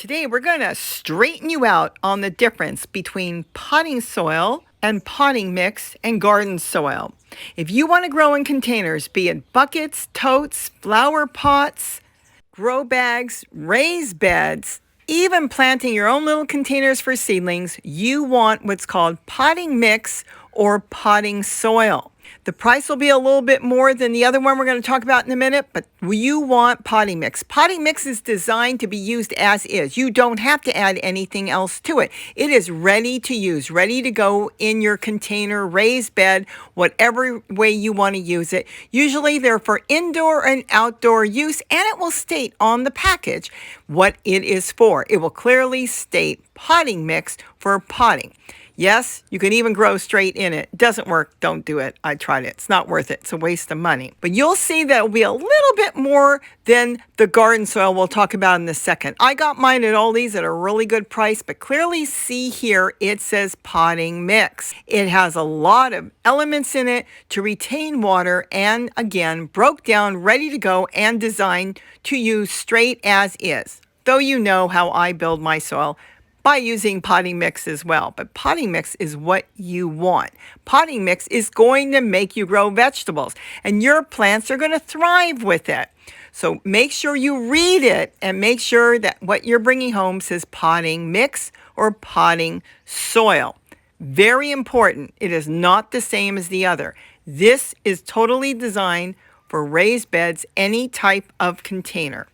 Today we're going to straighten you out on the difference between potting soil and potting mix and garden soil. If you want to grow in containers, be it buckets, totes, flower pots, grow bags, raised beds, even planting your own little containers for seedlings, you want what's called potting mix or potting soil. The price will be a little bit more than the other one we're going to talk about in a minute, but you want potting mix. Potting mix is designed to be used as is. You don't have to add anything else to it. It is ready to use, ready to go in your container, raised bed, whatever way you want to use it. Usually they're for indoor and outdoor use, and it will state on the package what it is for. It will clearly state potting mix for potting. Yes, you can even grow straight in it. Doesn't work. Don't do it. I tried it. It's not worth it. It's a waste of money. But you'll see that it will be a little bit more than the garden soil we'll talk about in a second. I got mine at Aldi's at a really good price, but clearly see here it says potting mix. It has a lot of elements in it to retain water and, again, broke down, ready to go, and designed to use straight as is. Though you know how I build my soil by using potting mix as well. But potting mix is what you want. Potting mix is going to make you grow vegetables, and your plants are going to thrive with it. So make sure you read it and make sure that what you're bringing home says potting mix or potting soil. Very important. It is not the same as the other. This is totally designed for raised beds, any type of container.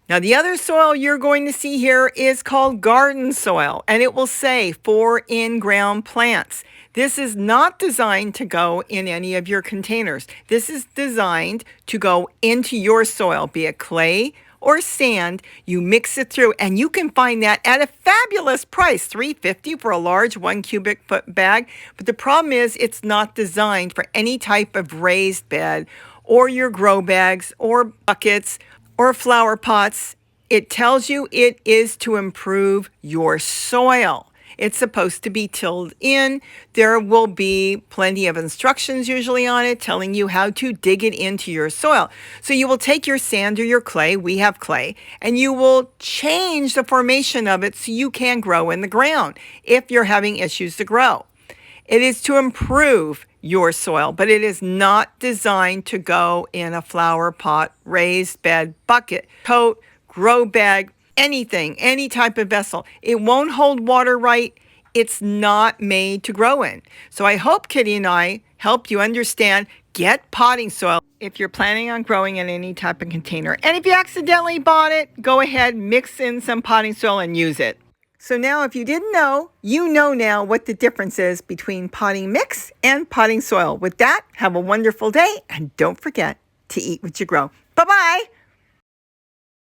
Now, the other soil you're going to see here is called garden soil, and it will say for in-ground plants. This is not designed to go in any of your containers. This is designed to go into your soil, be it clay or sand. You mix it through, and you can find that at a fabulous price, $3.50 for a large 1 cubic foot bag. But the problem is it's not designed for any type of raised bed or your grow bags or buckets or flower pots. It tells you it is to improve your soil. It's supposed to be tilled in. There will be plenty of instructions usually on it telling you how to dig it into your soil. So you will take your sand or your clay, we have clay, and you will change the formation of it so you can grow in the ground if you're having issues to grow. It is to improve your soil, but it is not designed to go in a flower pot, raised bed, bucket, tote, grow bag, anything, any type of vessel. It won't hold water right. It's not made to grow in. So I hope Kitty and I helped you understand, get potting soil if you're planning on growing in any type of container. And if you accidentally bought it, go ahead, mix in some potting soil and use it. So now if you didn't know, you know now what the difference is between potting mix and potting soil. With that, have a wonderful day, and don't forget to eat what you grow. Bye-bye.